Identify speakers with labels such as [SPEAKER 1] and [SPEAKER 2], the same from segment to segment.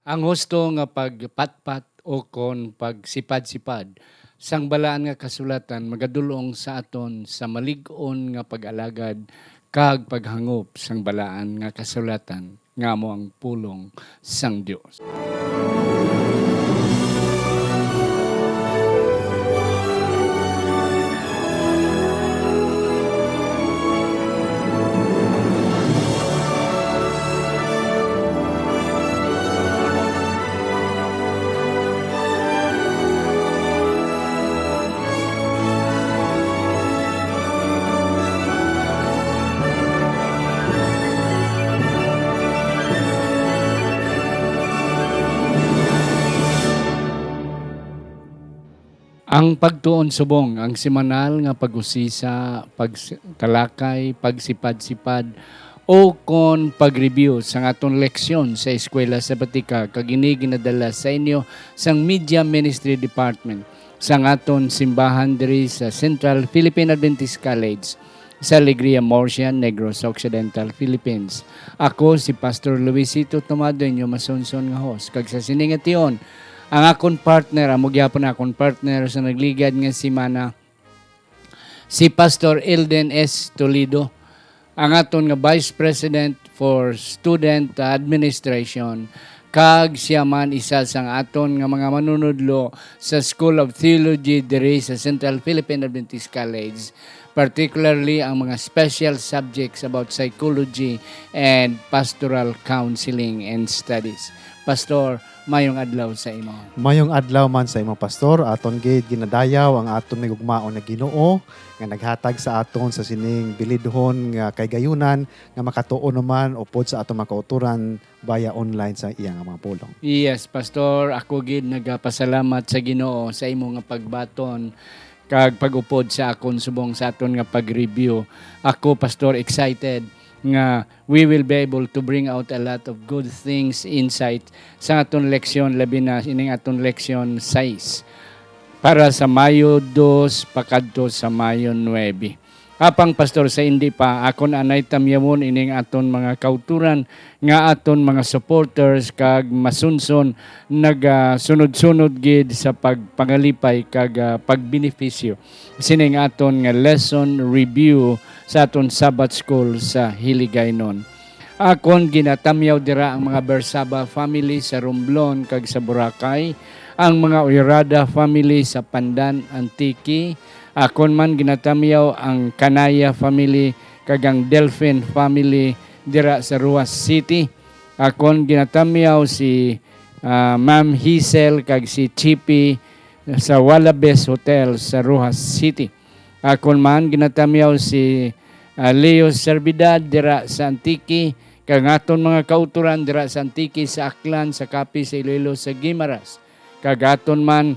[SPEAKER 1] Ang husto nga pagpatpat o kon pagsipad-sipad sang balaan nga kasulatan magadulong sa aton sa malig-on nga pag-alagad kag paghangop sang balaan nga kasulatan nga amo ang pulong sang Dios. Ang pagtuon subong, ang semanal nga pag-usisa, pagtalakay, pagsipad-sipad, o kon pag-review sang aton leksyon sa eskwela sabatika kag ini ginadala sa inyo sang Media Ministry Department sang aton simbahan diri sa Central Philippine Adventist College sa Alegria Morcia, Negros Occidental, Philippines. Ako si Pastor Luisito Tomado, inyo masunson nga host. Kag sa siningation, ang akong partner, amo gyapon akong partner sa nagligad nga semana, si Pastor Elden S. Toledo, ang aton nga Vice President for Student Administration, kag siya man isa sang aton nga mga manunudlo sa School of Theology diri sa Central Philippine Adventist College, particularly ang mga special subjects about psychology and pastoral counseling and studies. Pastor, mayong adlaw sa imo.
[SPEAKER 2] Mayong adlaw man sa imo, Pastor. Aton gid ginadayaw ang aton may gugmaon na Ginoo nga naghatag sa aton sa sining bilidhon nga kaygayunan nga makatuon naman upod sa aton makauturan via online sa iyang mga pulong.
[SPEAKER 1] Yes, Pastor, ako gid nagapasalamat sa Ginoo sa imo nga pagbaton kag pagupod sa akon subong sa aton nga pag-review. Ako, Pastor, excited nga we will be able to bring out a lot of good things, insight sa aton leksyon, labi na ining aton leksyon 6 para sa Mayo 2 pakadto sa Mayo 9. Apang Pastor, sa hindi pa akon anay tamyamon ining aton mga kauturan nga aton mga supporters kag masunson sunod-sunod gid sa pagpangalipay kag pagbenepisyo sining aton nga lesson review sa aton Sabbath School sa Hiligaynon. Akon ginatamyaw dira ang mga Bersaba family sa Romblon kag sa Boracay, ang mga Oyrada family sa Pandan, Antique. Akon man ginatamyaw ang Kanaya family kag ang Delphin family dira sa Ruas City. Akon ginatamyaw si Ma'am Hazel kag si Chippy sa Walabes Hotel sa Ruas City. Akon man ginatamyaw si Leo Servidad dira sa Antique, kag aton mga kauturan dira sa Antique, sa Aklan, sa Capi, sa Iloilo, sa Guimaras. Kag aton man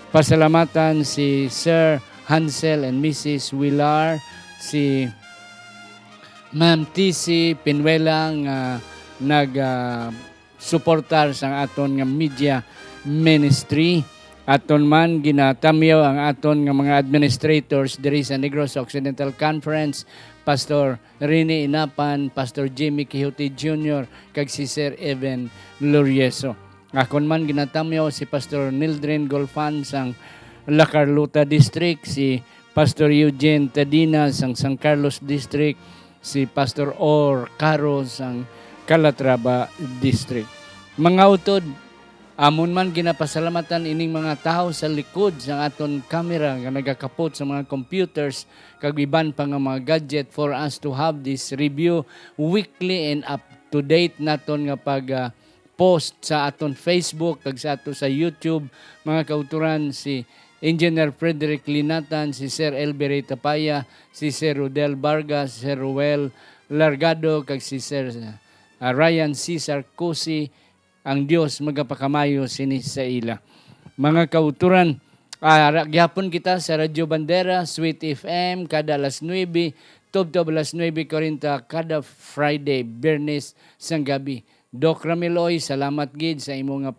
[SPEAKER 1] pasalamatan si Sir Hansel and Mrs. Villar, si Ma'am TC Pinuela nga nag-suportar sa aton nga media ministry. Aton man ginatamyaw ang aton nga mga administrators diri sa Negros Occidental Conference, Pastor Rene Inapan, Pastor Jimmy Quixote Jr., kag si Sir Evan Lorieso. Akon man ginatamyaw si Pastor Nildren Golfan sang La Carlota District, si Pastor Eugene Tadina sang San Carlos District, si Pastor Or Caro sang Calatrava District. Mga utod, amon man ginapasalamatan ining mga tao sa likod sa aton camera nga nagakapot sa mga computers kag iban pa nga mga gadget for us to have this review weekly and up to date naton nga post sa aton Facebook kag sa ato sa YouTube. Mga kauturan, si Engineer Frederick Linatan, si Sir Elberry Tapaya, si Sir Rodel Vargas, si Sir Ruel Largado, kag si Sir Ryan Cesar Cusi. Ang Dios magapakamayo sini sa ila. Mga kauturan, gyapon kita sa Radyo Bandera, Sweet FM, kada alas 9, tubtob alas 9:40 kada Friday, Bernes sang gabi. Doc Ramiloy, salamat gid sa imo nga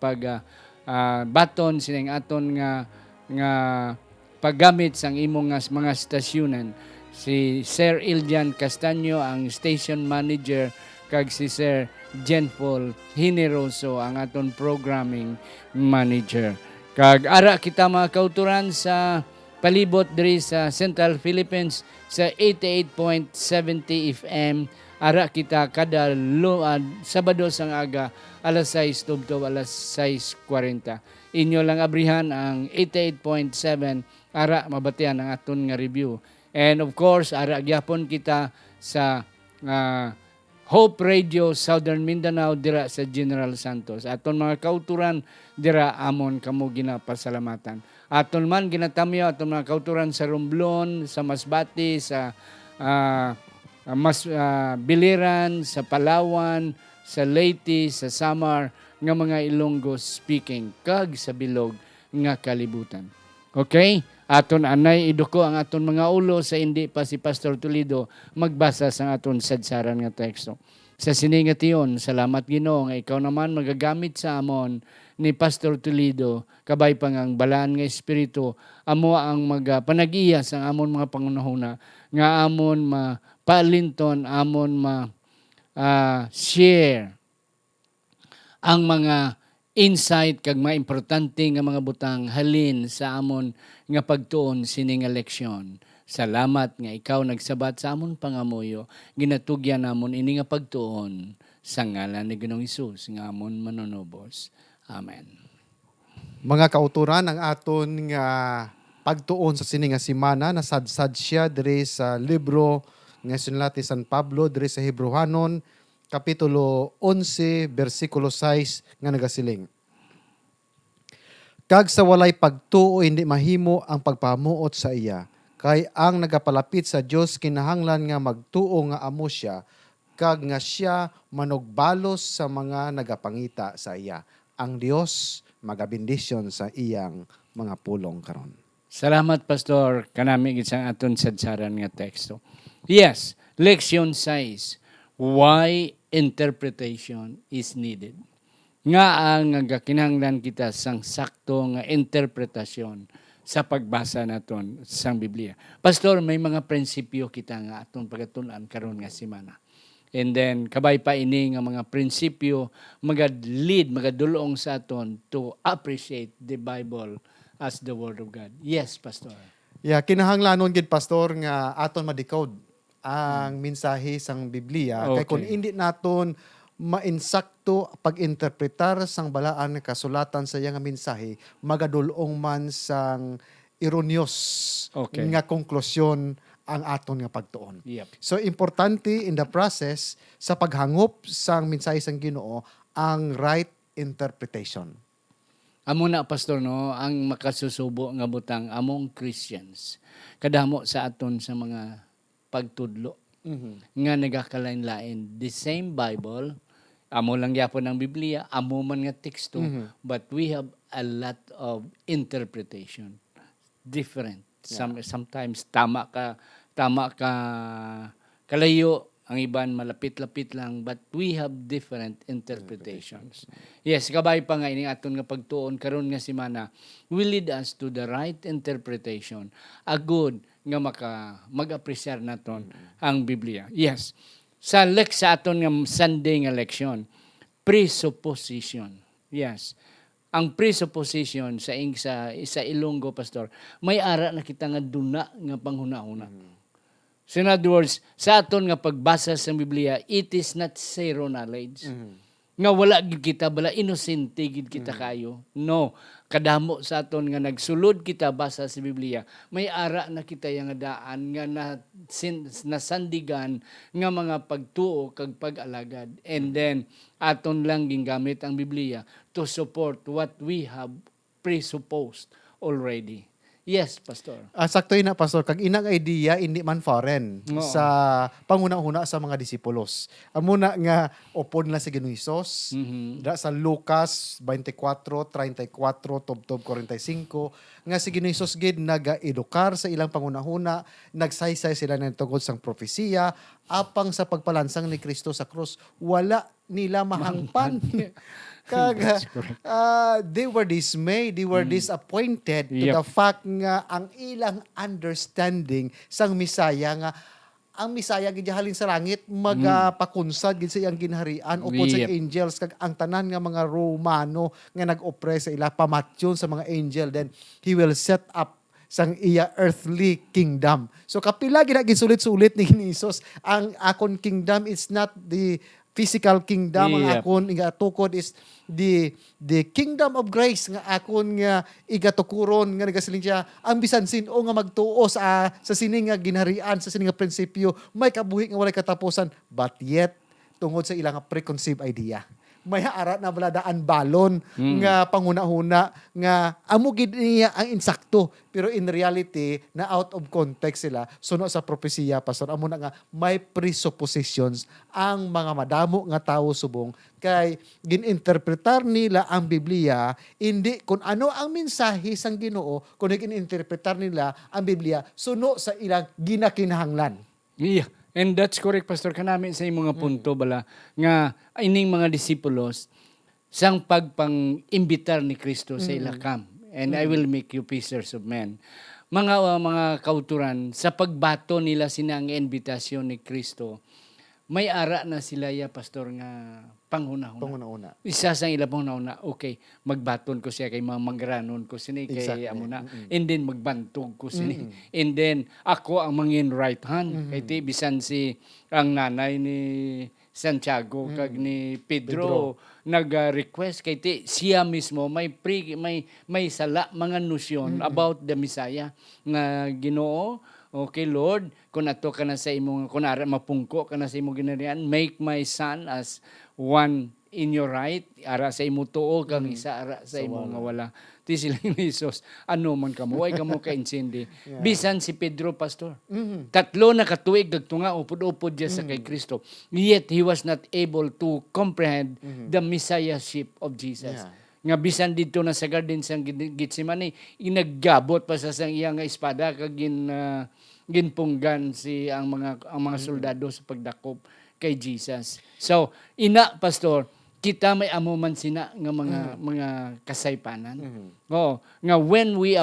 [SPEAKER 1] baton sining aton nga paggamit sang imo nga mga stasyunan. Si Sir Iljan Castaño ang station manager kag si Sir Jenfol Hineroso ang aton programming manager. Kag ara kita mga kauturan sa palibot diri sa Central Philippines sa 88.70 FM. Ara kita kada Sabado sang aga alas 6 tubtob alas 6:40. Inyo lang abrihan ang 88.7 ara mabatian ang aton nga review. And of course, ara gyapon kita sa Hope Radio Southern Mindanao dira sa General Santos. Aton mga kauturan dira amon kamo ginapasalamatan. Aton man ginatamyo aton mga kauturan sa Romblon, sa Masbate, sa Biliran, sa Palawan, sa Leyte, sa Samar nga mga Ilonggo speaking kag sa bilog nga kalibutan. Okay? Aton anay iduko ang aton mga ulo sa hindi pa si Pastor Toledo magbasa sa aton sadsaran nga teksto. Sa siningation, salamat Ginoo nga ikaw naman magagamit sa amon ni Pastor Toledo kabay pang ang balaan nga espiritu amo ang panag-iya sa amon mga pangunahuna nga amon mapalinton amon share ang mga insight kag mga importante nga mga butang halin sa amon nga pagtuon sining nga leksyon. Salamat nga ikaw nagsabat sa amon pangamuyo, ginatugyan namon ini nga pagtuon sa ngalan ni Ginoong Hesus nga amon manunubos. Amen.
[SPEAKER 2] Mga kauturan, ang aton nga pagtuon sa sini nga semana nasadsad siya diri sa libro nga sinulati San Pablo diri sa Hebrehanon kapitulo 11 bersikulo 6 nga nagasiling. Kag sa walay pagtuo hindi mahimo ang pagpamuot sa iya, kay ang nagapalapit sa Dios kinahanglan nga magtuo nga amo siya, kag nga siya manugbalos sa mga nagapangita sa iya. Ang Dios magabindisyon sa iyang mga pulong karon.
[SPEAKER 1] Salamat Pastor kanami isang aton sadsaran nga teksto. Yes, leksyon 6. Why interpretation is needed. Nga ang kinahanglan kita sang sakto nga interpretasyon sa pagbasa naton sang Biblia. Pastor, may mga prinsipyo kita nga aton pagatunan karon nga semana. And then kabay pa ini nga mga prinsipyo magadlead magadulong sa aton to appreciate the Bible as the Word of God. Yes, Pastor.
[SPEAKER 2] Yeah, kinahanglanon gid pastor nga aton madikod ang mensahe sang Biblia kay
[SPEAKER 1] Okay.
[SPEAKER 2] kung hindi naton mainsakto pag-interpretar sang balaan nga kasulatan sa iyang mensahe, magadulong man sang erroneous
[SPEAKER 1] Okay.
[SPEAKER 2] nga konklusyon ang aton nga pagtuon.
[SPEAKER 1] Yep.
[SPEAKER 2] So importante in the process sa paghangop sang mensahe sang Ginoo ang right interpretation.
[SPEAKER 1] Amo na Pastor no ang makasusubo nga butang among Christians kadamo sa aton sa mga pagtudlo nga nagakalain-lain the same Bible amo lang gyapon ang Biblia amo man nga teksto but we have a lot of interpretation different. Sometimes tama ka kalayo, ang iban malapit-lapit lang, but we have different interpretations. Yes, kabay pa nga ining aton nga pagtuon karon nga semana will lead us to the right interpretation. A good nga mag-apresyar naton ang Biblia. Yes. Sa aton nga Sunday nga leksyon, presupposition. Yes. Ang presupposition sa Ilonggo, Pastor, may ara na kita nga duna nga panghuna-huna. So in other words, sa aton nga pagbasa sa Biblia, it is not zero knowledge. Nga wala gid kita, bala inosente gid kita kayo. No, kadamo sa aton nga nagsulod kita basa sa Biblia, may ara na kita yang daan nga nasandigan nga mga pagtuo kag pag-alagad. And then aton lang gingamit ang Biblia to support what we have presupposed already. Yes, Pastor.
[SPEAKER 2] Sakto ina pastor kag inang idea hindi man foreign
[SPEAKER 1] Oo.
[SPEAKER 2] sa panguna-una sa mga disipulos. Amuna nga upod na si Ginoong Hesus da sa Lucas 24:34 tubtob 45 nga si Ginoong Hesus gid naga-edukar sa ilang panguna-una, nagsaysay sila ng tungkol sang propesiya apang sa pagpalansang ni Kristo sa krus wala nila mahangpan. Kag they were dismayed, they were disappointed to
[SPEAKER 1] Yep.
[SPEAKER 2] the fact nga ang ilang understanding sang Misaya nga ang Misaya gid halin sa langit magapakunsad gid sa iyang ginharian upod sa
[SPEAKER 1] Yep.
[SPEAKER 2] angels kag ang tanan nga mga Romano nga nag-oppress sa ila pamatyon sa mga angel, then he will set up sang iya earthly kingdom. So kapila gina gisulit-sulit ni Jesus, ang akon kingdom is not the physical kingdom, ang
[SPEAKER 1] Yep.
[SPEAKER 2] akon nga tukod is the kingdom of grace nga akon nga igatukuron nga nagasiling siya ang bisan sino nga magtuo sa sining nga ginharian, sa sining nga prinsipyo may kabuhi nga walay katapusan, but yet tungod sa ilang preconceived idea may ara na baladaan balon nga panghuna-huna nga amo gid niya ang insakto, pero in reality na out of context sila suno sa propesiya pastor, amo na nga may presuppositions ang mga madamo nga tawo subong kay gininterpretar nila ang Biblia hindi kung ano ang mensahe sang Ginoo, kundi gininterpretar nila ang Biblia suno sa ilang ginakinahanglan.
[SPEAKER 1] Yeah. And that's correct, Pastor. Kanami sa imong mga punto bala nga ining mga disipulos sang pagpang-imbitar ni Kristo sa ilakam. And I will make you fishers of men. Mga kauturan sa pagbato nila sinang invitasyon ni Kristo, may ara na sila ya, Pastor, nga panghuna-huna.
[SPEAKER 2] Panguna-una.
[SPEAKER 1] Isa sa ila panghuna-huna, okay, magbaton ko siya kay mangranon ko sini kay
[SPEAKER 2] Exactly.
[SPEAKER 1] amo na. And then magbantog ko sini. And then ako ang mangin right hand. Kay ti bisan si ang nanay ni Santiago kag ni Pedro, nag-request kay ti siya mismo may sala mga nosyon about the Messiah nga Ginoo. Okay, Lord, kung ato ka na sa imong, kung ara mapungko ka na sa imong ginarian, make my son as one in your right, ara sa imo tuo, kang isa ara sa imo nga wala. Ti sila ni Jesus, ano man kamo, way kamo ka-insindi. Bisan si Pedro, Pastor. Tatlo na katuig, gagtunga, upod-upod diya sa kay Kristo. Yet, he was not able to comprehend the messiahship of Jesus.
[SPEAKER 2] Yeah.
[SPEAKER 1] Nga bisan dito na sa garden sang Gitsemane, inaggabot pa sa sang iya nga espada kag ginpunggan si ang mga soldado sa pagdakop kay Jesus. So, Pastor, kita may amo man sina nga mga kasaypanan. Oo, nga when we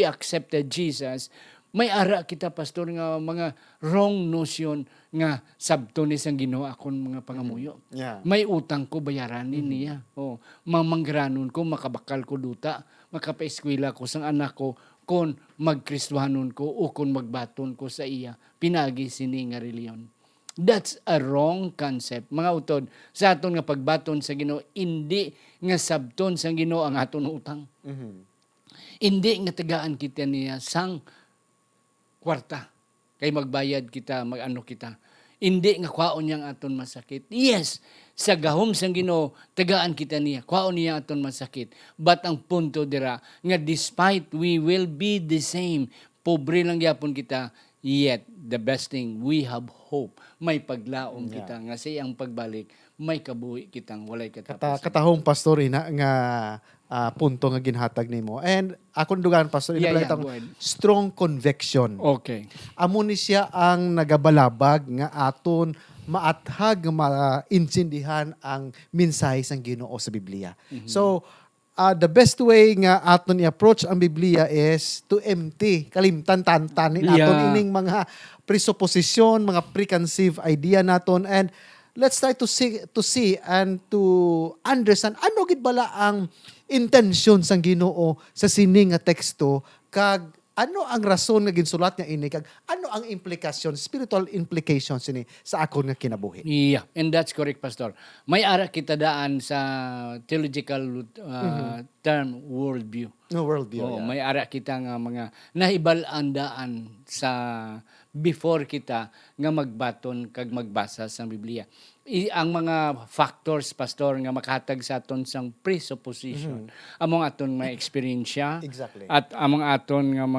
[SPEAKER 1] accepted Jesus, may ara kita, Pastor, nga mga wrong notion nga sabto ni sang Ginoo akon mga pangamuyo.
[SPEAKER 2] Yeah.
[SPEAKER 1] May utang ko bayaranin niya. Oh, mamangranon ko, makabakal ko duta, makapaeskwela ko sang anak ko, kon magkristuhanon ko o kon magbaton ko sa iya, pinagi sini nga reliyon. That's a wrong concept. Mga utod, sa aton nga pagbaton sa Ginoo, hindi nga sabton sa Ginoo ang aton utang. Hindi nga tagaan kita niya sang kwarta. Kay magbayad kita, mag-ano kita. Hindi nga kwaon niyang aton masakit. Yes, sa gahom sang Ginoo tagaan kita niya. Kwaon niya aton masakit. But ang punto dira nga despite we will be the same, pobre lang gyapon kita, yet the best thing we have hope. May paglaom kita nga sa iyang pagbalik, may kabuhi kitang walay katapusan.
[SPEAKER 2] Katahong pastor ina nga punto nga ginhatag nimo. And akong dugan pastor ina
[SPEAKER 1] Yeah,
[SPEAKER 2] itong
[SPEAKER 1] go ahead.
[SPEAKER 2] strong conviction.
[SPEAKER 1] Okay.
[SPEAKER 2] Amo ni siya ang nagabalabag nga aton maathag maintindihan ang mensahe sang Ginoo sa Biblia. So the best way nga aton i-approach ang Biblia is to empty, kalimtan tantanin aton ining mga presupposition, mga preconceived idea naton, and let's try to see and to understand ano gid bala ang intention sang Ginoo sa sining nga teksto, kag ano ang rason nga ginsulat niya ini, kag ano ang implikasyon, spiritual implications ini sa akon nga kinabuhi.
[SPEAKER 1] Yeah, and that's correct, Pastor. May ara kita daan sa theological term worldview.
[SPEAKER 2] No worldview.
[SPEAKER 1] Oo, may ara kita nga mga nahibalandaan sa before kita nga magbaton kag magbasa sa Biblia. Ang mga factors, Pastor, nga makahatag sa aton sang presupposition, among aton mga experience
[SPEAKER 2] Exactly.
[SPEAKER 1] at among aton nga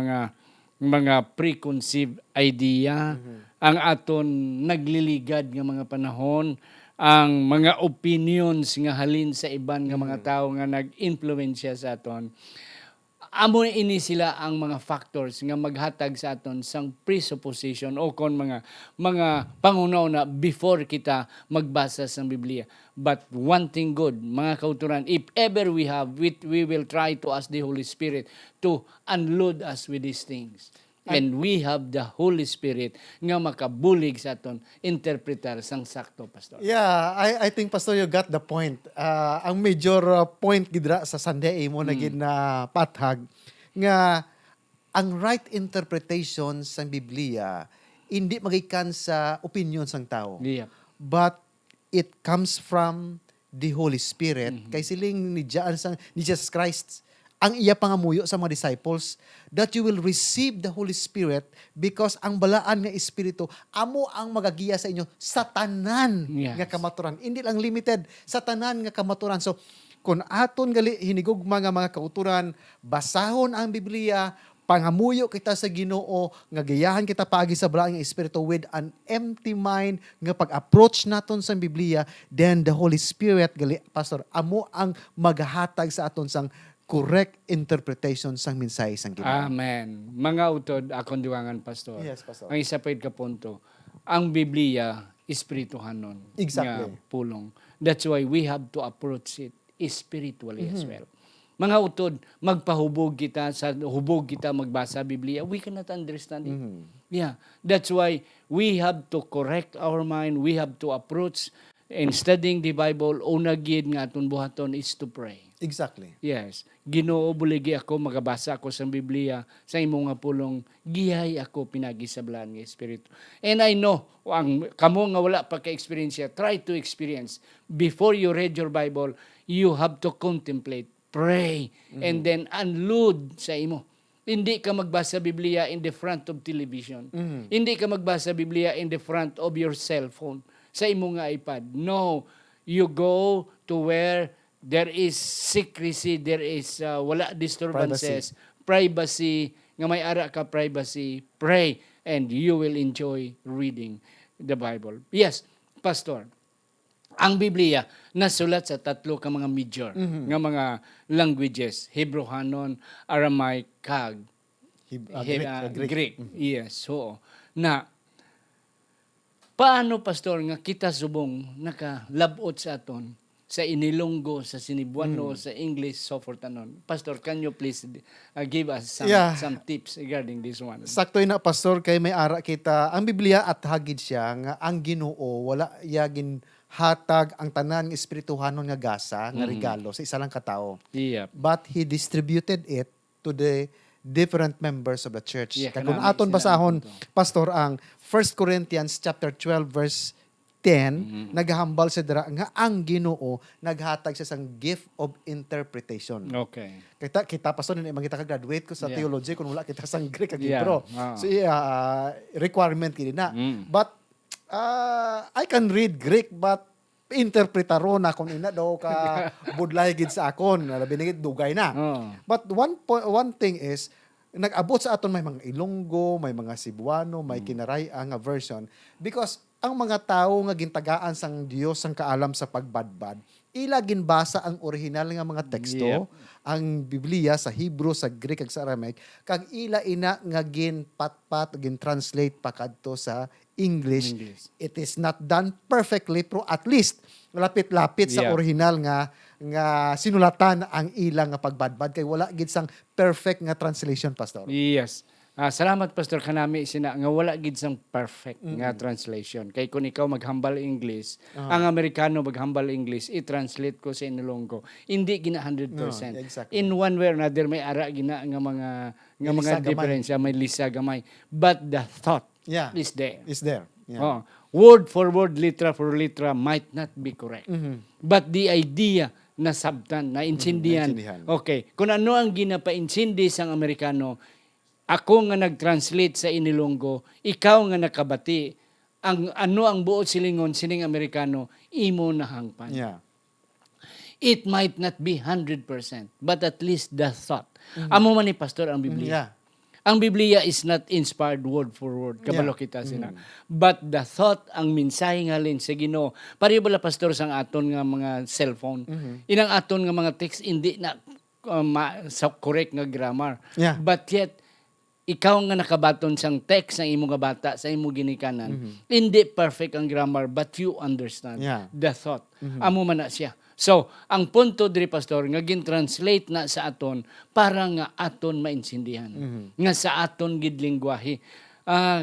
[SPEAKER 1] mga preconceived idea, ang aton nagliligad nga mga panahon, ang mga opinions nga halin sa iban nga mga tao nga nag-influensya sa aton. Amo ini sila ang mga factors nga maghatag sa aton sang presupposition o kon mga pangunauna before kita magbasa sa Biblia. But one thing good, mga kauturan, if ever we will try to ask the Holy Spirit to unload us with these things. And we have the Holy Spirit nga makabulig sa aton interpretar sang sakto, Pastor.
[SPEAKER 2] Yeah, I think Pastor you got the point. Ang major point gidra sa Sunday mo na gid na pathag nga ang right interpretation sa Biblia hindi magikan sa opinion sang tao.
[SPEAKER 1] Yeah.
[SPEAKER 2] But it comes from the Holy Spirit. Kay siling ni Jesus Christ ang iya pangamuyo sa mga disciples that you will receive the Holy Spirit because ang balaan nga espiritu amo ang magagiya sa inyo sa tanan
[SPEAKER 1] Yes.
[SPEAKER 2] nga kamaturan. Hindi lang limited sa tanan nga kamaturan. So kung aton gali hinigugma nga mga kauturan, basahon ang Biblia, pangamuyo kita sa Ginoo, nga gayahan kita paagi sa balaang nga espiritu with an empty mind nga pag-approach naton sa Biblia, then the Holy Spirit gali pastor amo ang maghatag sa aton sang correct interpretation sang mensahe sang Ginoo.
[SPEAKER 1] Amen. Mga utod, akong duwangan, Pastor.
[SPEAKER 2] Yes, Pastor.
[SPEAKER 1] Ang isa pa ka punto, ang Biblia, espirituhanon.
[SPEAKER 2] Exactly.
[SPEAKER 1] Nga pulong. That's why we have to approach it spiritually as well. Mga utod, magpahubog kita, sa hubog kita magbasa Biblia, we cannot understand it. Yeah. That's why we have to correct our mind, we have to approach in studying the Bible, una gid nga atong buhaton is to pray.
[SPEAKER 2] Exactly.
[SPEAKER 1] Yes. Ginoo buligi ako, magabasa ako sa Biblia, sa imong nga pulong, gihay ako pinagi sa blaan nga Espiritu. And I know, ang kamo nga wala pa ka-experience, try to experience. Before you read your Bible, you have to contemplate, pray, and then unload sa imo. Hindi ka magbasa Biblia in the front of television. Hindi ka magbasa Biblia in the front of your cell phone, sa imo nga iPad. No, you go to where there is secrecy, there is wala disturbances, privacy, nga may ara ka privacy, pray, and you will enjoy reading the Bible. Yes, Pastor, ang Biblia nasulat sa tatlo ka mga major nga mga languages, Hebrew-hanon, Aramaic, kag Greek. Yes, so na paano, Pastor, nga kita subong nakalabot sa aton sa Inilonggo, sa Cebuano, sa English, so forth anon. Pastor, can you please give us some tips regarding this one?
[SPEAKER 2] Sakto na pastor kay may ara kita ang Biblia at hagid siya nga ang Ginoo wala yagin hatag ang tanan nga espirituhanon nga gasa nga regalo sa isa lang ka tawo.
[SPEAKER 1] Yeah.
[SPEAKER 2] But he distributed it to the different members of the church.
[SPEAKER 1] Yeah,
[SPEAKER 2] Kaya kung
[SPEAKER 1] kanami
[SPEAKER 2] aton
[SPEAKER 1] sila
[SPEAKER 2] basahon
[SPEAKER 1] ang punto.
[SPEAKER 2] pastor ang 1 Corinthians chapter 12 verse 10 naghahambal sa dira nga ang Ginoo naghatag sa sang gift of interpretation.
[SPEAKER 1] Okay.
[SPEAKER 2] Kita pastor ni kita ka graduate ko sa
[SPEAKER 1] Yeah.
[SPEAKER 2] theology kung wala kita sang Greek kag
[SPEAKER 1] Yeah.
[SPEAKER 2] Hebrew. So requirement kini na. But I can read Greek but interpretaro na kung ina daw ka budlay gid sa akon labi na gid dugay na.
[SPEAKER 1] Oh.
[SPEAKER 2] But one thing is nag-abot sa aton may mga Ilonggo, may mga Cebuano, may Kinaraya nga version because ang mga tao nga gintagaan sang Dios sang kaalam sa pagbadbad ila ginbasa ang original nga mga teksto, ang Biblia sa Hebrew, sa Greek ag sa Aramaic, kag ila ina nga ginpatpat gin-translate pa kadto sa English. It is not done perfectly pero at least lapit-lapit sa original nga sinulatan ang ilang nga pagbadbad kay wala gid sang perfect nga translation, pastor.
[SPEAKER 1] Yes. Salamat, Pastor, kanami sina nga wala gid sang perfect nga translation. Kay kung ikaw maghambal English, ang Amerikano maghambal English, i-translate ko sa Inilonggo. Hindi gina 100%.
[SPEAKER 2] No, exactly.
[SPEAKER 1] In one way or another may ara gina nga mga
[SPEAKER 2] lisa gamay.
[SPEAKER 1] difference, may lisa gamay. But the thought is there.
[SPEAKER 2] Is there. Yeah.
[SPEAKER 1] Word for word, litra for litra might not be correct. But the idea na sabtan, na insindihan. Okay, kung ano ang ginapainsindi sang Amerikano, ako nga nag-translate sa Inilonggo, ikaw nga nakabati, ang ano ang buot silingon sining Amerikano, imo na hangpan.
[SPEAKER 2] Yeah.
[SPEAKER 1] It might not be 100%, but at least the thought. Amo man ni Pastor ang Biblia.
[SPEAKER 2] Yeah.
[SPEAKER 1] Ang Biblia is not inspired word for word. Kabalo kita sina. But the thought, ang mensahe nga halin sa Ginoo. Pari bala, Pastor, sang aton nga mga cellphone. Inang aton nga mga text, hindi na sa correct nga grammar.
[SPEAKER 2] Yeah.
[SPEAKER 1] But yet, ikaw nga nakabaton sang text ng imo nga bata sa imo ginikanan, hindi perfect ang grammar, but you understand the thought. Amo man na siya. So, ang punto diri pastor nga gin-translate na sa aton para nga aton maintindihan. Nga sa aton gid lingwahe.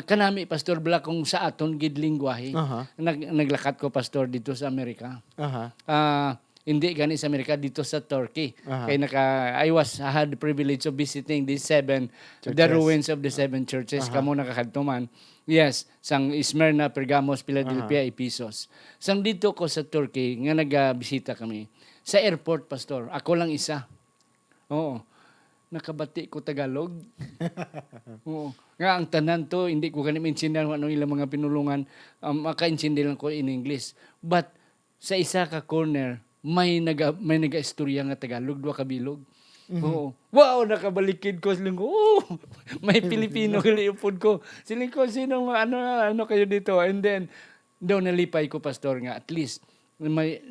[SPEAKER 1] Kanami pastor bala kung sa aton gid lingwahe.
[SPEAKER 2] Aha.
[SPEAKER 1] Naglakat ko pastor dito sa Amerika.
[SPEAKER 2] Aha.
[SPEAKER 1] Hindi gani sa Amerika, dito sa Turkey.
[SPEAKER 2] Aha.
[SPEAKER 1] Kaya had the privilege of visiting the
[SPEAKER 2] Churches.
[SPEAKER 1] ruins of the 7 churches. Kamo nakakadtuman. Yes, sang Smyrna, Pergamos, Philadelphia, Ephesus. Sang dito ko sa Turkey, nga nagbisita kami. Sa airport, pastor, ako lang isa. Oo. Nakabati ko Tagalog. Oo. Nga ang tanan to, hindi ko kanina maintindihan kung anong ilang mga pinulungan. Makaintindi lang ko in English. But sa isa ka corner, may naga-istorya nga Tagalog, 2 ka bilog. Oo. Wow, nakabalikid ko siling ko. May Pilipino kaliupod ko. Siling ko, sino ano kayo dito? And then daw nalipay ko pastor nga at least may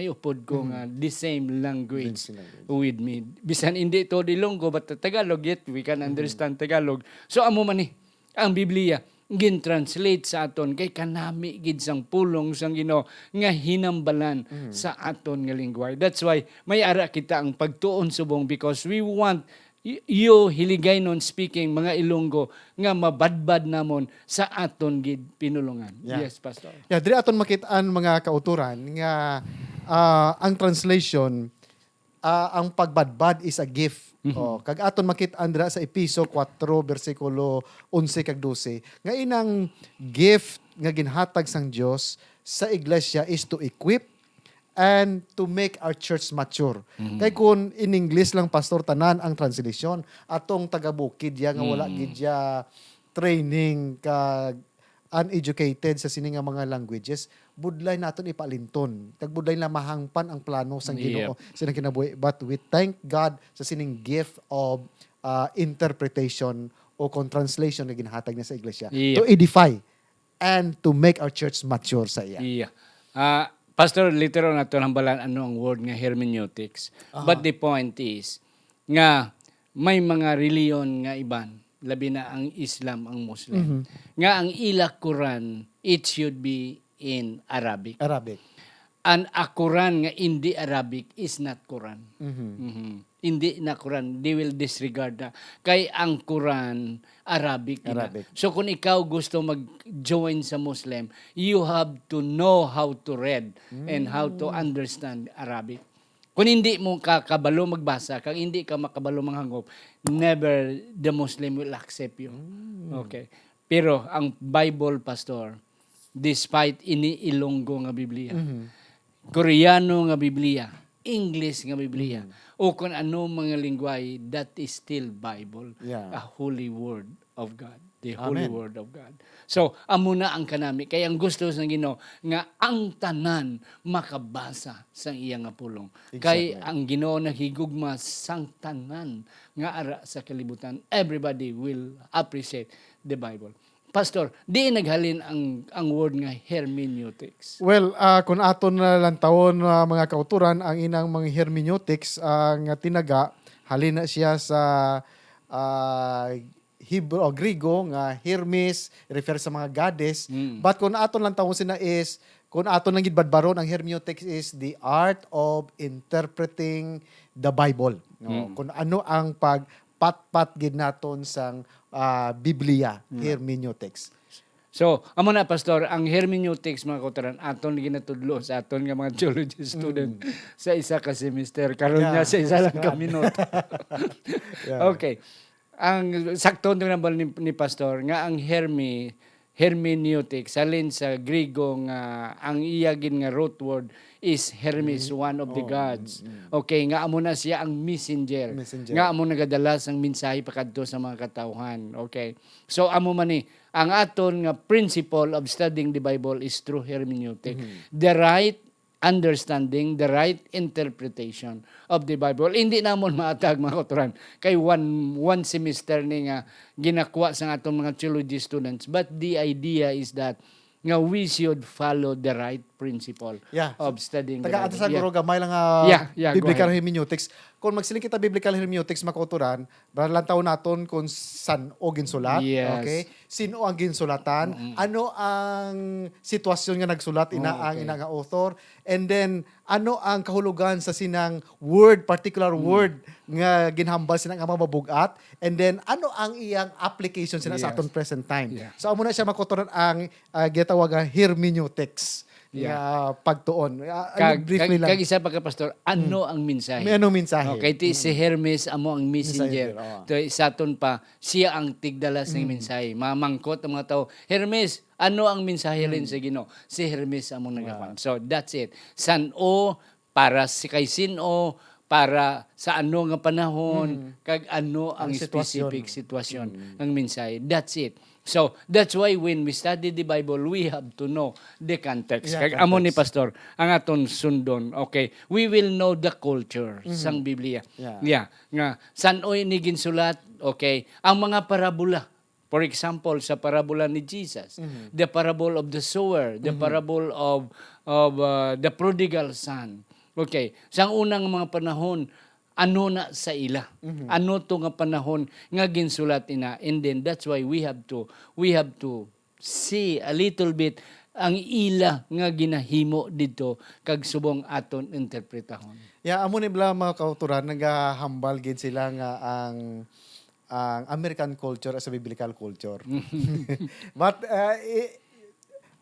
[SPEAKER 1] upod ko nga the same language with me. Bisan hindi to Ilonggo but Tagalog, yet we can understand Tagalog. So amo man ni ang Biblia gin-translate sa aton kay kanami gid sang pulong sang Ginoo nga hinambalan sa aton nga lingwahe. That's why may ara kita ang pagtuon subong because we want you Hiligaynon speaking mga Ilonggo nga mabadbad namon sa aton gid pinulungan.
[SPEAKER 2] Yeah.
[SPEAKER 1] Yes, pastor.
[SPEAKER 2] Yeah, diri aton makitaan mga kauturan nga ang translation ang pagbadbad is a gift. Kag aton makit-an dira sa Episo 4 bersikulo 11 kag 12 nga inang gift nga ginhatag sang Dios sa iglesia is to equip and to make our church mature. Kay kun in English lang pastor tanan ang translation atong taga-bukid ya nga wala gid ya training kag uneducated sa sini nga mga languages, budlay naton ipalinton. Kag budlay na mahangpan ang plano sang Ginoo sa kinabuhi. But we thank God sa sining gift of interpretation o translation na ginhatag niya sa iglesia to edify and to make our church mature sa iya.
[SPEAKER 1] Yeah. Pastor, literal na ito hambalan ano ang word nga hermeneutics. But the point is, nga may mga reliyon nga iban, labi na ang Islam, ang Muslim. Nga ang ila Quran, it should be in Arabic.
[SPEAKER 2] Arabic.
[SPEAKER 1] And a Quran nga hindi Arabic is not Quran. Hindi na Quran. They will disregard na. Kay ang Quran, Arabic.
[SPEAKER 2] Arabic.
[SPEAKER 1] So kung ikaw gusto mag-join sa Muslim, you have to know how to read and how to understand Arabic. Kung hindi mo kakabalo magbasa, kung hindi ka makabalo manghangop, never the Muslim will accept you. Okay. Pero ang Bible, pastor, despite ini-Ilonggo nga Biblia, Koreano nga Biblia, English nga Biblia, o kung ano mga lingwahe, that is still Bible,
[SPEAKER 2] Yeah.
[SPEAKER 1] a holy word of God. The
[SPEAKER 2] Amen.
[SPEAKER 1] holy word of God. So, amo na ang kanami. Kaya ang gusto sa Ginoo nga ang tanan makabasa sa iya nga pulong. Kay ang Ginoo naghigugma sang tanan nga ara sa kalibutan. Everybody will appreciate the Bible. Pastor, di naghalin ang word nga hermeneutics.
[SPEAKER 2] Well, kung aton na lang taon mga kauturan, ang inang mga hermeneutics ang tinaga, halina siya sa Hebrew o Griego nga Hermes, refer sa mga goddess. But kung aton lang taon sina is, kung aton lang gidbadbaron, ang hermeneutics is the art of interpreting the Bible. No? Kung ano ang pagpatpat gid naton sang Biblia, hermeneutics.
[SPEAKER 1] So, amo na pastor, ang hermeneutics mga kauturan aton ginatudlo sa aton nga mga theology student sa isa ka semester karon
[SPEAKER 2] Yeah.
[SPEAKER 1] niya sa isa lang ka minuto. Okay. Ang sakto nambal ni pastor nga ang hermeneutics salin sa Griego nga ang iyagin nga root word is Hermes, one of the gods. Okay, nga amo na siya ang messenger. Nga amo nagadala sang mensahe pakadto sa mga katawhan. Okay. So amo man ni ang aton nga principle of studying the Bible is through hermeneutic. The right understanding, the right interpretation of the Bible. Hindi namon maatag mga kauturan. Kay one semester ni nga ginakuha sa atong mga theology students. But the idea is that nga we should follow the right principle
[SPEAKER 2] Yeah.
[SPEAKER 1] of studying the
[SPEAKER 2] Taga-ata
[SPEAKER 1] Bible.
[SPEAKER 2] sa guro gamay lang
[SPEAKER 1] Yeah, go
[SPEAKER 2] biblical
[SPEAKER 1] ahead.
[SPEAKER 2] hermeneutics. Kung magsiling kita biblical hermeneutics makauturan, lang taon naton kung san o ginsulat, okay?
[SPEAKER 1] Yes.
[SPEAKER 2] Sino ang ginsulatan? Ano ang sitwasyon nga nagsulat
[SPEAKER 1] Oh,
[SPEAKER 2] ang
[SPEAKER 1] okay.
[SPEAKER 2] ina nga author? And then ano ang kahulugan sa sinang word, particular word nga ginhambal sina nga mabubugat? And then ano ang iyang application sina sa
[SPEAKER 1] Yes.
[SPEAKER 2] aton present time?
[SPEAKER 1] Yeah.
[SPEAKER 2] So amo na siya makuturan ang gitawag nga hermeneutics nga pagtuon. Briefly lang.
[SPEAKER 1] Kag isa pa ka pastor, ano ang mensahe?
[SPEAKER 2] May anong mensahe?
[SPEAKER 1] Okay, ti si Hermes amo ang messenger.
[SPEAKER 2] Messenger, oo.
[SPEAKER 1] To isaton pa, siya ang tigdalas ng mensahe. Mamangkot ang mga tao, Hermes, ano ang mensahe rin sa Ginoo? Si Hermes amo nagapan. So that's it. San o para si kay sino para sa ano nga panahon kag ano ang
[SPEAKER 2] Ang sitwasyon.
[SPEAKER 1] specific sitwasyon ng mensahe. That's it. So, that's why when we study the Bible, we have to know the context.
[SPEAKER 2] Yeah,
[SPEAKER 1] Kag amo ni
[SPEAKER 2] context.
[SPEAKER 1] pastor, ang aton sundon, okay, we will know the culture sang Biblia.
[SPEAKER 2] Yeah.
[SPEAKER 1] Nga, san oy ni ginsulat, okay, ang mga parabola. For example, sa parabola ni Jesus, the parable of the sower, the parable of the prodigal son. Okay, sang unang mga panahon, ano na sa ila. Ano to nga panahon nga ginsulat ina. And then that's why we have to see a little bit ang ila nga ginahimo dito kag subong aton interpretahon.
[SPEAKER 2] Yeah, amo ni bala mga kauturan nagahambal gid sila nga ang American culture as a biblical culture. But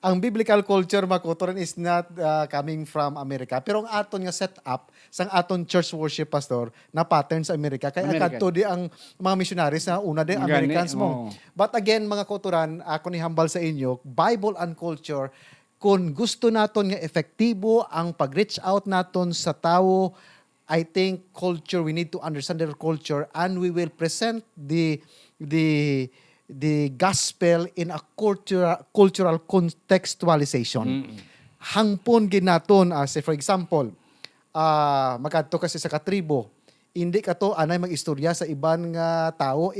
[SPEAKER 2] ang biblical culture makuturan is not coming from America. Pero ang aton nga setup sang aton church worship pastor na pattern sa Amerika kay
[SPEAKER 1] American.
[SPEAKER 2] akadto di ang mga missionaries na una din
[SPEAKER 1] Gani,
[SPEAKER 2] Americans mo.
[SPEAKER 1] oo.
[SPEAKER 2] But again mga kauturan, ako ni hambal sa inyo, Bible and culture kung gusto naton nga efektibo ang pag-reach out naton sa tao, I think culture, we need to understand their culture and we will present the gospel in a cultural contextualization. Hangpon ginaton, say for example, magkadto kasi sa katribo, hindi ka to anay mag-istorya sa iban nga tao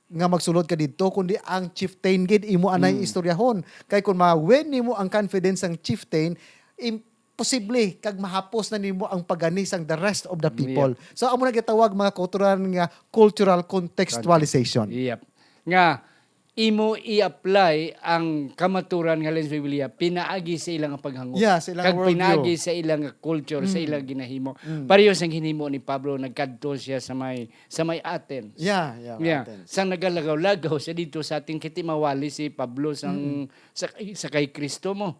[SPEAKER 2] nga magsulod ka dito kundi ang chieftain gid imo anay istoryahon kay kun ma-win nimo ang confidence ang chieftain imposible kag mahapos na nimo ang paganis ang the rest of the people. So amo na gitawag mga cultural contextualization.
[SPEAKER 1] Yep. Nga imo i-apply ang kamaturan nga sa Biblia pinaagi sa ilang paghangop.
[SPEAKER 2] Yeah, sa ilang
[SPEAKER 1] kag
[SPEAKER 2] worldview.
[SPEAKER 1] pinaagi sa ilang culture, sa ilang ginahimo. Pareho sang hinimo ni Pablo nagkadto siya sa may Athens.
[SPEAKER 2] Yeah, Athens.
[SPEAKER 1] Sang nagalagaw-lagaw siya dito sa ating kiti mawali si Pablo sa kay Kristo mo.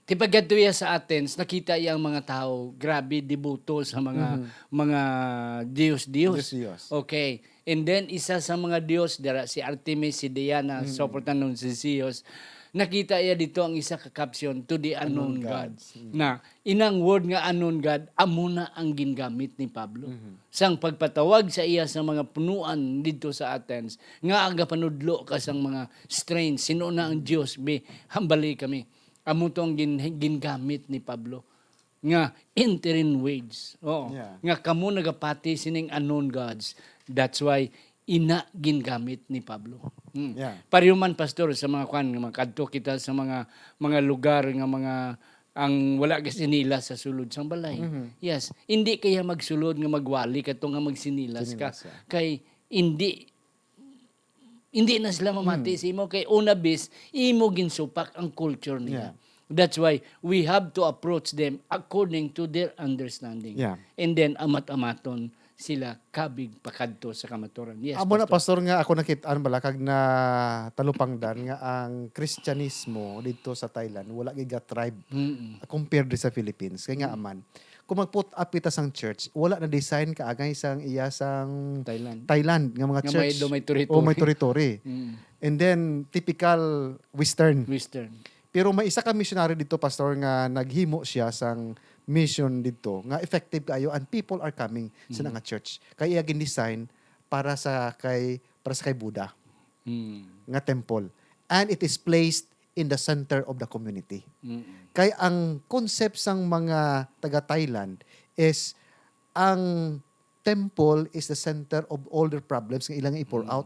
[SPEAKER 1] Ti pagkadto iya sa Athens, nakita iya ang mga tao, grabe devoto sa mga Diyos.
[SPEAKER 2] Diyos.
[SPEAKER 1] Okay. And then isa sa mga Diyos dara si Artemis, si Diana, soportan nun si Zeus. Nakita iya dito ang isa ka caption, to the unknown God. Na inang word nga unknown God amo na ang gingamit ni Pablo. Sang pagpatawag sa iya sa mga punuan dito sa Athens, nga aga panudlo ka sang mga strange, sino na ang Diyos, hambali kami. Amo to ang gingamit ni Pablo. Nga interim wage. Oo.
[SPEAKER 2] Yeah.
[SPEAKER 1] Nga kamo nagapati sining unknown gods. That's why ina gingamit ni Pablo.
[SPEAKER 2] Yeah.
[SPEAKER 1] Pariuman pastor sa mga kwan nga kadto kita sa mga lugar nga mga ang wala kasi nila sa sulod sang balay. Yes, hindi kaya magsulod nga magwali kadto nga magsinilas ka.
[SPEAKER 2] Sinilas, yeah.
[SPEAKER 1] Kay hindi na sila mamati sa imo kay una bis imo ginsupak ang culture nila.
[SPEAKER 2] Yeah.
[SPEAKER 1] That's why we have to approach them according to their understanding.
[SPEAKER 2] Yeah.
[SPEAKER 1] And then amat-amaton sila kabig pakadto sa kamaturan. Yes,
[SPEAKER 2] Amo na pastor nga ako nakitaan balakag na talupangdan nga ang Kristyanismo dito sa Thailand wala gid tribe compared sa Philippines kay nga aman. Kung mag-put up kita sang church, wala na design kaagay sang iya sang Thailand nga mga
[SPEAKER 1] Nga
[SPEAKER 2] church.
[SPEAKER 1] may territory.
[SPEAKER 2] O may territory. And then typical Western. Pero may isa ka missionary dito pastor nga naghimo siya sang mission dito nga effective kayo and people are coming sa nga church. Kaya gin-design para sa kay Buddha nga temple. And it is placed in the center of the community. Kaya ang concept sang mga taga-Thailand is ang temple is the center of all their problems nga ilang i-pour out.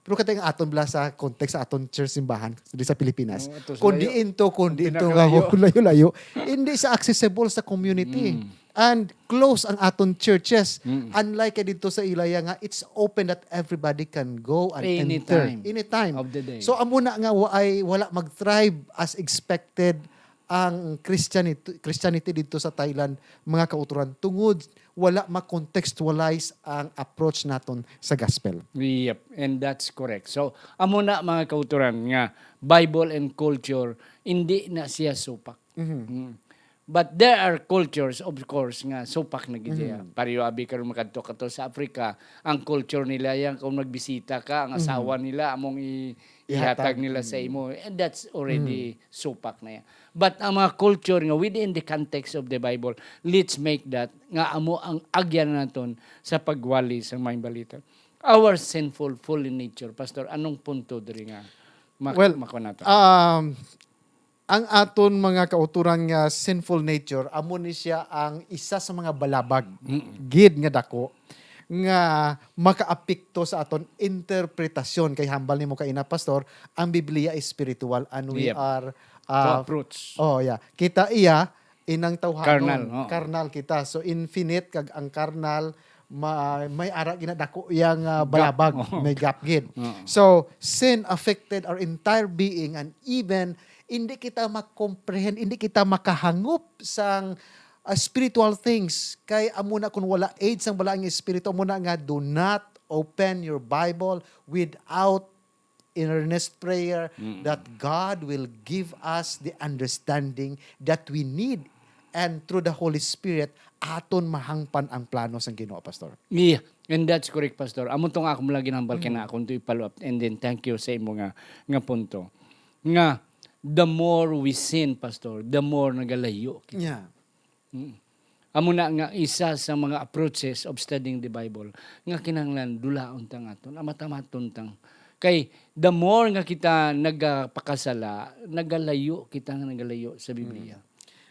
[SPEAKER 2] Pero katay nga aton bala sa context sa aton church simbahan di sa Pilipinas.
[SPEAKER 1] Oo, ito sa
[SPEAKER 2] Kundi
[SPEAKER 1] layo.
[SPEAKER 2] into
[SPEAKER 1] Ang
[SPEAKER 2] nga
[SPEAKER 1] pinakalayo.
[SPEAKER 2] layo-layo, hindi sa accessible sa community. And close ang aton churches. Unlike dito sa Ilaya nga, it's open that everybody can go and enter.
[SPEAKER 1] Anytime
[SPEAKER 2] Anytime.
[SPEAKER 1] of the day.
[SPEAKER 2] So amo na nga wala mag-thrive as expected ang Christianity dito sa Thailand, mga kauturan, tungod wala ma-contextualize ang approach naton sa gospel.
[SPEAKER 1] Yep, and that's correct. So, amo na mga kauturan nga Bible and culture hindi na siya supak. Mm. But there are cultures, of course, nga supak na gid siya. Pareho abi karon makadto kato sa Africa, ang culture nila yan kung nagbisita ka, ang asawa nila among ihatag nila sa imo, and that's already supak na yan. But ang mga culture nga within the context of the Bible, let's make that nga amo ang agyan naton sa pagwali sa mga balita. Our sinful, fallen nature, Pastor, anong punto diri nga mako nato?
[SPEAKER 2] Ang aton mga kauturan nga sinful nature, amo ni siya ang isa sa mga balabag, gid nga dako, nga makaapekto sa aton interpretasyon. Kay hambal nimo kaina, Pastor, ang Biblia is spiritual and we
[SPEAKER 1] Yep.
[SPEAKER 2] are
[SPEAKER 1] Approach.
[SPEAKER 2] kita iya inang
[SPEAKER 1] Carnal,
[SPEAKER 2] tawhanon, carnal kita. So infinite kag ang carnal may ara ginadako yang balabag, may gap gid. So sin affected our entire being, and even hindi kita makomprehend, hindi kita makahangop sang spiritual things. Kay amo na kung wala aid sang balaang espiritu, amo na nga do not open your Bible without in earnest prayer that God will give us the understanding that we need, and through the Holy Spirit aton mahangpan ang plano sang Ginoo, Pastor.
[SPEAKER 1] Yeah, and that's correct, Pastor. Amo tong akong lagi nambal kina akong to i-follow up, and then thank you sa imo nga punto. Nga the more we sin, Pastor, the more nagalayo kita.
[SPEAKER 2] Yeah.
[SPEAKER 1] Amo na nga isa sa mga approaches of studying the Bible nga kinahanglan dulaon tang aton, amata-maton tang. Kay the more nga kita nagapakasala, nagalayo sa Biblia.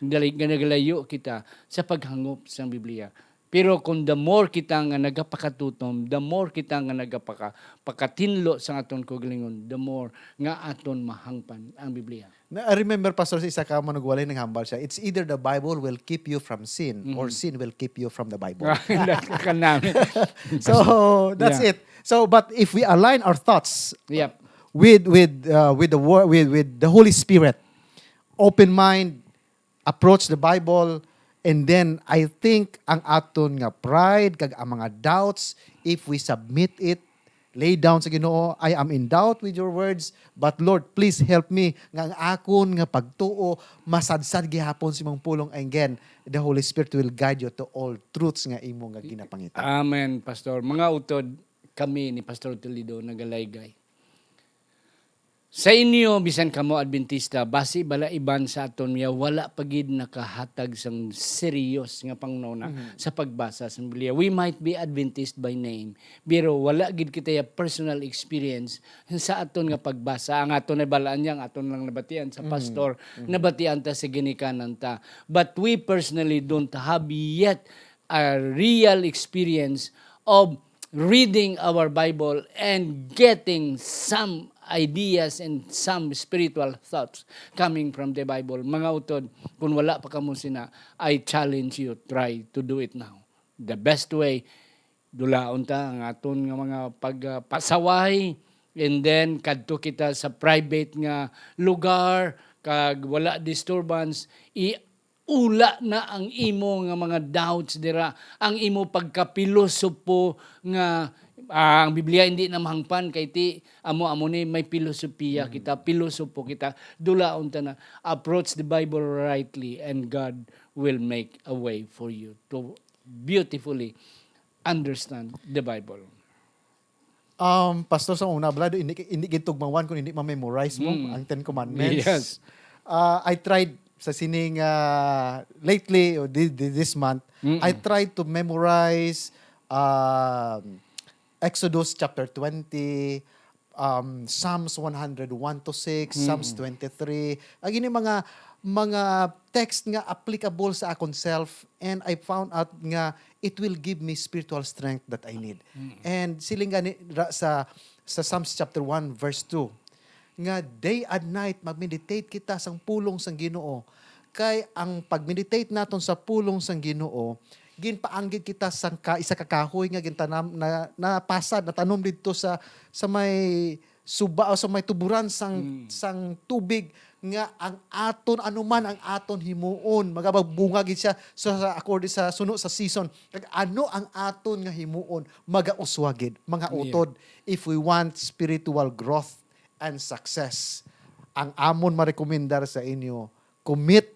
[SPEAKER 1] Nagalayo kita sa paghangop sa Biblia. Pero kung the more kita nga nagapakatutom, the more kita nga nagapakatinlo sa aton kaugalingon, the more nga aton mahangpan ang Biblia.
[SPEAKER 2] I remember, Pastor, sa isa ka manugwalay ng hambal siya, it's either the Bible will keep you from sin or sin will keep you from the Bible.
[SPEAKER 1] Kan namin.
[SPEAKER 2] So that's
[SPEAKER 1] Yeah.
[SPEAKER 2] it. So but if we align our thoughts
[SPEAKER 1] Yep.
[SPEAKER 2] with the word, with the Holy Spirit, open mind, approach the Bible, and then I think ang aton nga pride kag ang mga doubts, if we submit it, lay down sa Ginoo, I am in doubt with your words, but Lord, please help me nga ang akon nga pagtuo masadsad gihapon si mong pulong, again the Holy Spirit will guide you to all truths nga imo nga ginapangita.
[SPEAKER 1] Amen, Pastor. Mga utod, kami ni Pastor Toledo nagalaygay. Sa inyo, bisan kamo Adventista, basi bala iban sa aton niya, wala pagid nakahatag sang serious nga pangnona sa pagbasa sa Biblia. We might be Adventist by name, pero wala gid kita ya personal experience sa aton nga pagbasa. Ang aton na balaan niya, ang aton lang nabatian sa pastor, nabatian ta sa ginikanan ta. But we personally don't have yet a real experience of reading our Bible and getting some ideas and some spiritual thoughts coming from the Bible. Mga utod, kung wala pa kamo sina, I challenge you, try to do it now. The best way, dulaon ta ang aton nga mga pagpasaway, and then kadto kita sa private nga lugar, kag wala disturbance, ula na ang imo nga mga doubts dira, ang imo pagkapilosopo nga ang Biblia hindi na mahangpan kay ti amo ni may filosofiya kita, pilosopo kita, dulaon ta na approach the Bible rightly, and God will make a way for you to beautifully understand the Bible.
[SPEAKER 2] Pastor, sa una, Blado, hindi gitugmawan kung hindi ma-memorize mo ang Ten Commandments.
[SPEAKER 1] Yes.
[SPEAKER 2] I tried sa sining lately, or this month, I tried to memorize Exodus chapter 20, Psalms 101 to 6, Psalms 23. Ang ini mga mga text nga applicable sa akon self, and I found out nga it will give me spiritual strength that I need. And siling gani sa Psalms chapter 1 verse 2 nga day and night mag-meditate kita sang pulong sang Ginoo, kay ang pag-meditate naton sa pulong sang Ginoo ginpaanggid kita sang isa ka kahoy nga gintanam na pasad na tanom didto sa may suba o sa may tuburan sang tubig, nga ang aton anuman ang aton himuon magabagbunga gid siya sa according sa suno sa season. Kag ano ang aton nga himuon magauswagid mga utod. If we want spiritual growth and success, ang amon marekomendar sa inyo, commit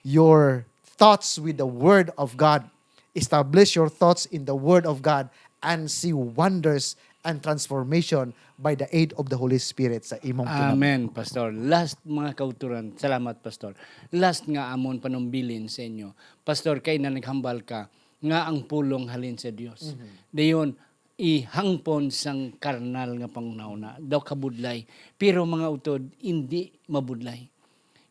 [SPEAKER 2] your thoughts with the Word of God. Establish your thoughts in the Word of God and see wonders and transformation by the aid of the Holy Spirit sa imong kinabuhi.
[SPEAKER 1] Amen, Pastor. Last mga kauturan, salamat Pastor. Last nga amon panumbilin sa inyo. Pastor, kay na naghambal ka, nga ang pulong halin sa Dios. Dayon, ihangpon sang karnal nga pangunahuna. Daw kabudlay. Pero mga utod, hindi mabudlay.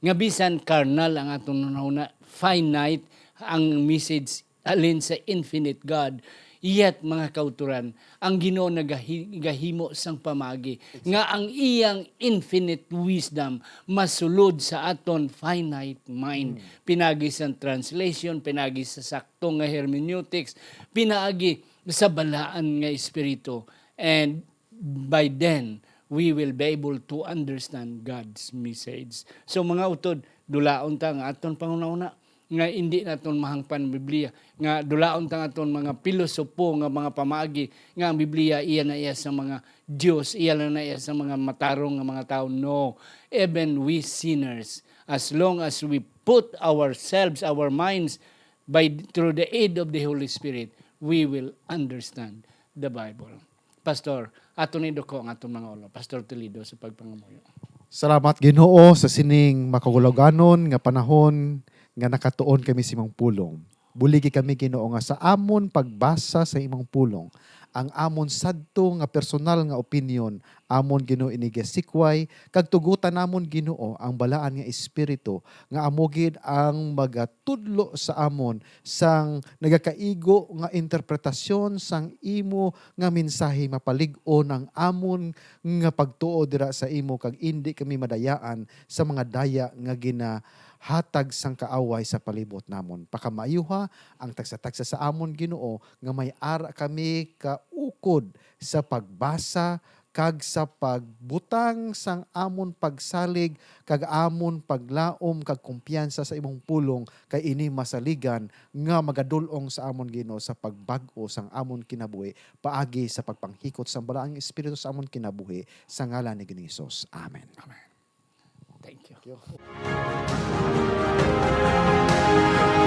[SPEAKER 1] Nga bisan karnal ang atong nunahuna, finite ang message alin sa infinite God. Yet mga kauturan, ang Ginoo nagahimo sang pamagi nga ang iyang infinite wisdom masulod sa aton finite mind. Pinagi sa translation, pinagi sa sakto nga hermeneutics, pinagi sa balaan nga espiritu. And by then, we will be able to understand God's message. So mga utod, dulaon ta nga aton pangunahuna nga hindi naton mahangpan Biblia, nga dulaon ta aton mga pilosopo nga mga pamaagi nga ang Biblia iya na iya sa mga Dios, iya na iya sa mga matarong nga mga tao. No, even we sinners, as long as we put ourselves, our minds through the aid of the Holy Spirit, we will understand the Bible. Pastor, aton nido ko ang aton mga ulo. Pastor Toledo sa pagpangamuyo.
[SPEAKER 2] Salamat Ginoo sa sining makagulaganon nga panahon nga nakatuon kami sa imong pulong. Buligi kami Ginoo nga sa amon pagbasa sa imong pulong, ang amon sadto nga personal nga opinion, amon Ginoo inigasikway, kag tugutan namon Ginoo ang balaan nga espiritu nga amogid ang magatudlo sa amon sang nagakaigo nga interpretasyon sang imo nga mensahe mapalig-on ang amon nga pagtuo dira sa imo, kag indi kami madayaan sa mga daya nga hatag sang kaaway sa palibot namon. Pakamayuha ang tagsa-tagsa sa amon Ginoo nga may ara kami kaukod sa pagbasa kag sa pagbutang sang amon pagsalig kag amon paglaom kag kumpiyansa sa imong pulong, kay ini masaligan nga magadulong sa amon Ginoo sa pagbag-o sang amon kinabuhi paagi sa pagpanghikot sang balaang espiritu sa amon kinabuhi sa ngalan ni Ginoong Hesus. Amen.
[SPEAKER 1] Amen. Thank you.
[SPEAKER 2] Thank you.